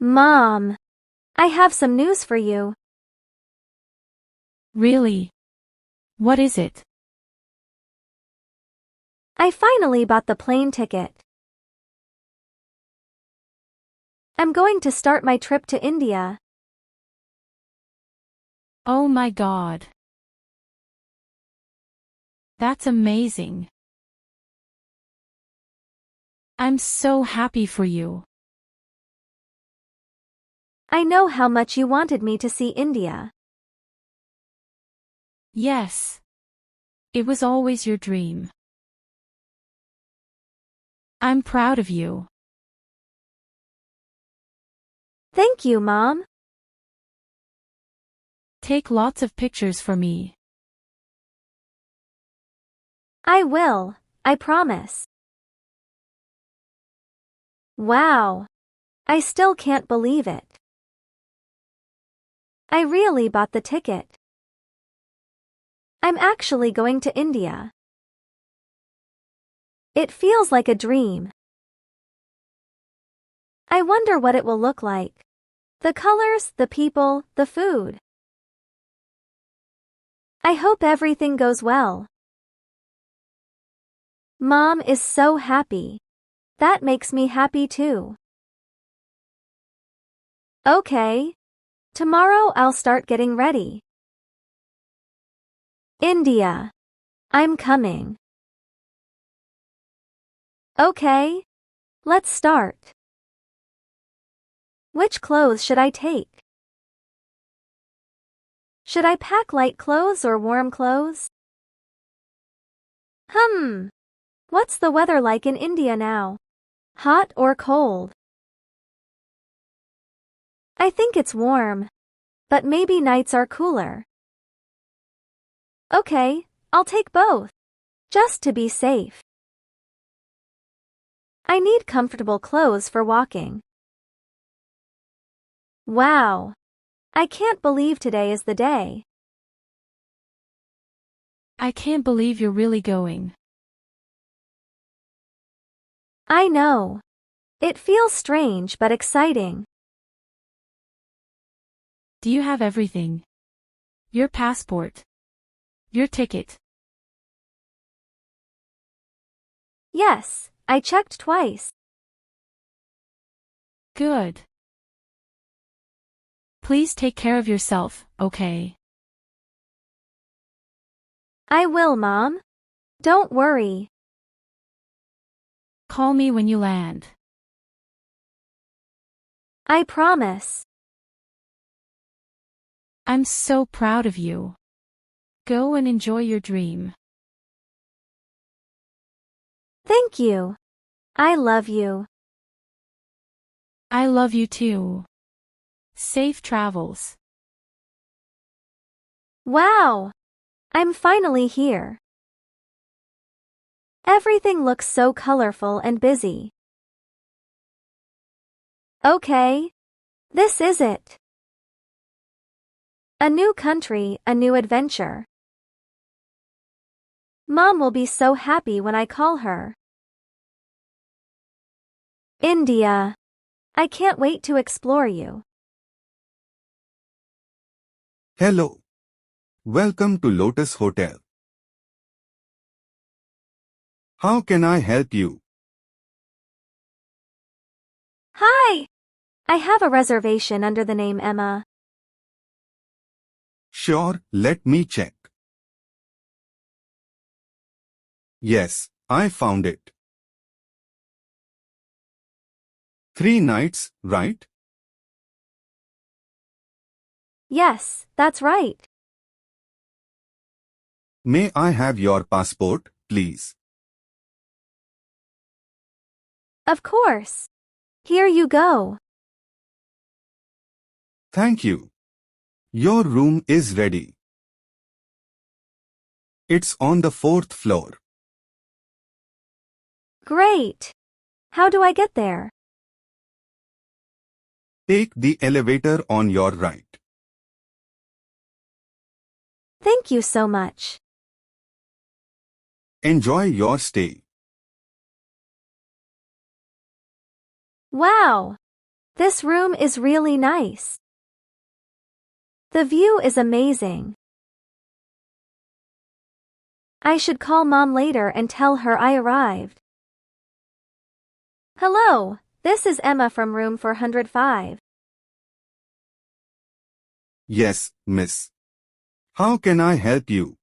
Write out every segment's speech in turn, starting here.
Mom, I have some news for you. Really? What is it? I finally bought the plane ticket. I'm going to start my trip to India. Oh my God. That's amazing. I'm so happy for you. I know how much you wanted me to see India. Yes. It was always your dream. I'm proud of you. Thank you, Mom. Take lots of pictures for me. I will, I promise. Wow. I still can't believe it. I really bought the ticket. I'm actually going to India. It feels like a dream. I wonder what it will look like. The colors, the people, the food. I hope everything goes well. Mom is so happy. That makes me happy too. Okay. Tomorrow I'll start getting ready. India. I'm coming. Okay. Let's start. Which clothes should I take? Should I pack light clothes or warm clothes? What's the weather like in India now? Hot or cold? I think it's warm. But maybe nights are cooler. Okay, I'll take both. Just to be safe. I need comfortable clothes for walking. Wow. I can't believe today is the day. I can't believe you're really going. I know. It feels strange but exciting. Do you have everything? Your passport? Your ticket? Yes, I checked twice. Good. Please take care of yourself, okay? I will, Mom. Don't worry. Call me when you land. I promise. I'm so proud of you. Go and enjoy your dream. Thank you. I love you. I love you too. Safe travels. Wow. I'm finally here. Everything looks so colorful and busy. Okay. This is it. A new country, a new adventure. Mom will be so happy when I call her. India. I can't wait to explore you. Hello. Welcome to Lotus Hotel. How can I help you? Hi. I have a reservation under the name Emma. Sure, let me check. Yes, I found it. 3 nights, right? Yes, that's right. May I have your passport, please? Of course. Here you go. Thank you. Your room is ready. It's on the 4th floor. Great. How do I get there? Take the elevator on your right. Thank you so much. Enjoy your stay. Wow. This room is really nice. The view is amazing. I should call Mom later and tell her I arrived. Hello, this is Emma from room 405. Yes, miss. How can I help you?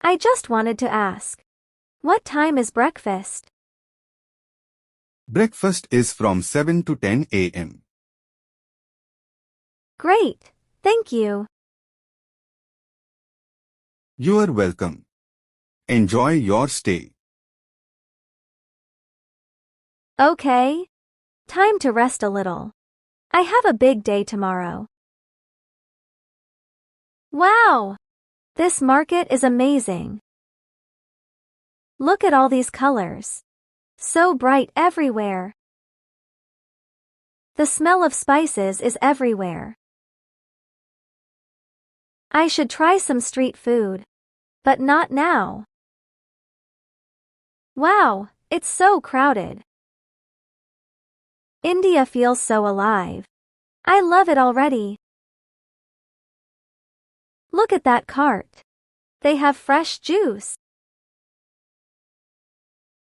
I just wanted to ask. What time is breakfast? Breakfast is from 7 to 10 a.m. Great, thank you. You are welcome. Enjoy your stay. Okay. Time to rest a little. I have a big day tomorrow. Wow! This market is amazing. Look at all these colors. So bright everywhere. The smell of spices is everywhere. I should try some street food. But not now. Wow, it's so crowded. India feels so alive. I love it already. Look at that cart. They have fresh juice.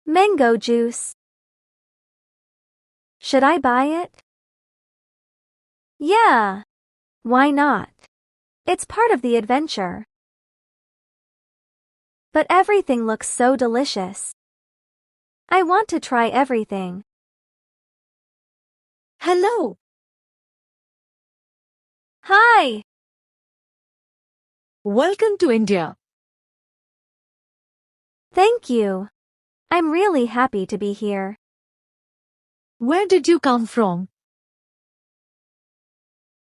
Mango juice. Should I buy it? Yeah. Why not? It's part of the adventure. But everything looks so delicious. I want to try everything. Hello. Hi! Welcome to India. Thank you. I'm really happy to be here. Where did you come from?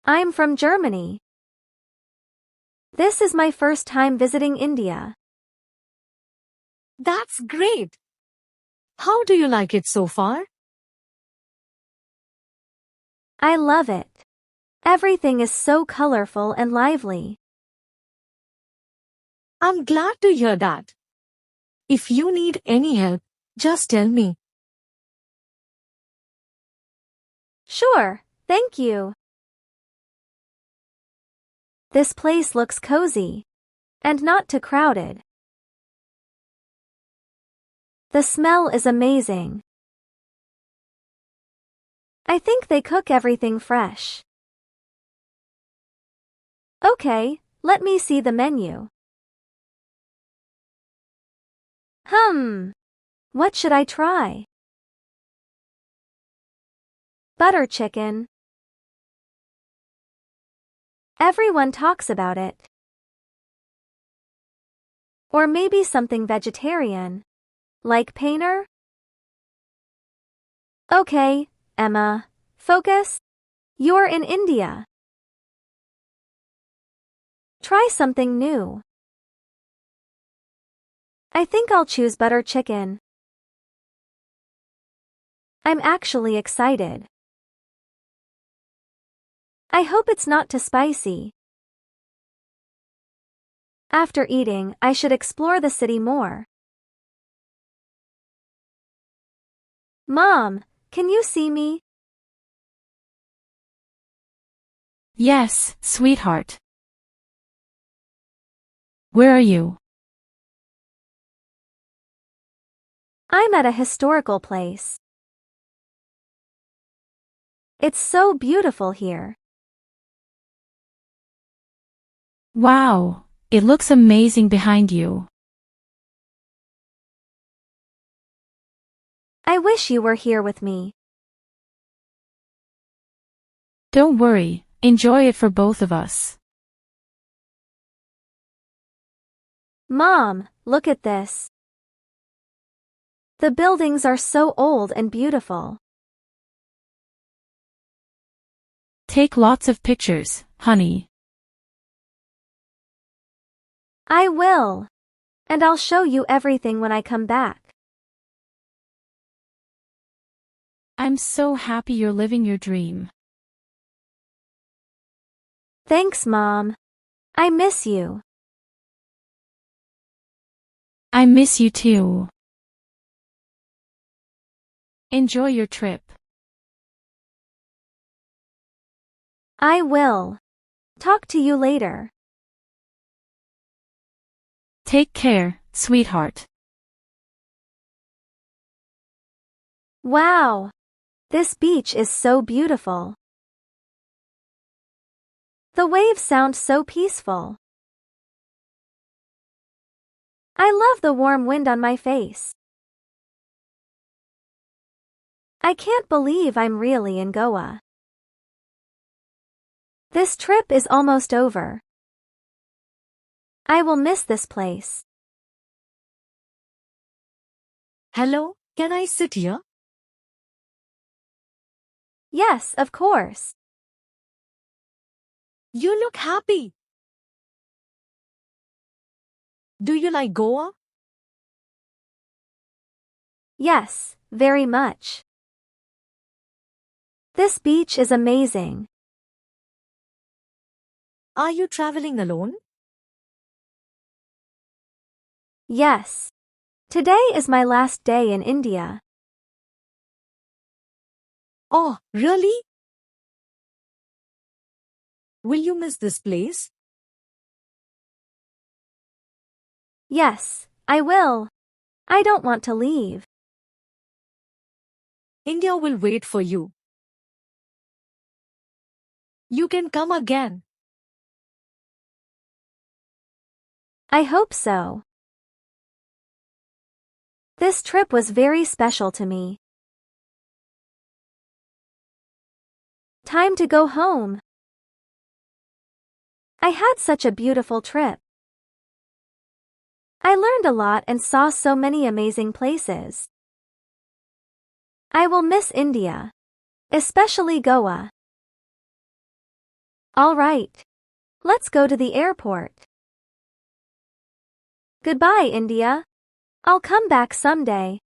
I'm from Germany. This is my first time visiting India. That's great. How do you like it so far? I love it. Everything is so colorful and lively. I'm glad to hear that. If you need any help, just tell me. Sure, thank you. This place looks cozy. And not too crowded. The smell is amazing. I think they cook everything fresh. Okay, let me see the menu. What should I try? Butter chicken. Everyone talks about it. Or maybe something vegetarian. Like paneer? Okay, Emma, focus. You're in India. Try something new. I think I'll choose butter chicken. I'm actually excited. I hope it's not too spicy. After eating, I should explore the city more. Mom, can you see me? Yes, sweetheart. Where are you? I'm at a historical place. It's so beautiful here. Wow, it looks amazing behind you. I wish you were here with me. Don't worry, enjoy it for both of us. Mom, look at this. The buildings are so old and beautiful. Take lots of pictures, honey. I will. And I'll show you everything when I come back. I'm so happy you're living your dream. Thanks, Mom. I miss you. I miss you too. Enjoy your trip. I will. Talk to you later. Take care, sweetheart. Wow! This beach is so beautiful. The waves sound so peaceful. I love the warm wind on my face. I can't believe I'm really in Goa. This trip is almost over. I will miss this place. Hello, can I sit here? Yes, of course. You look happy. Do you like Goa? Yes, very much. This beach is amazing. Are you traveling alone? Yes. Today is my last day in India. Oh, really? Will you miss this place? Yes, I will. I don't want to leave. India will wait for you. You can come again. I hope so. This trip was very special to me. Time to go home. I had such a beautiful trip. I learned a lot and saw so many amazing places. I will miss India, especially Goa. All right. Let's go to the airport. Goodbye, India. I'll come back someday.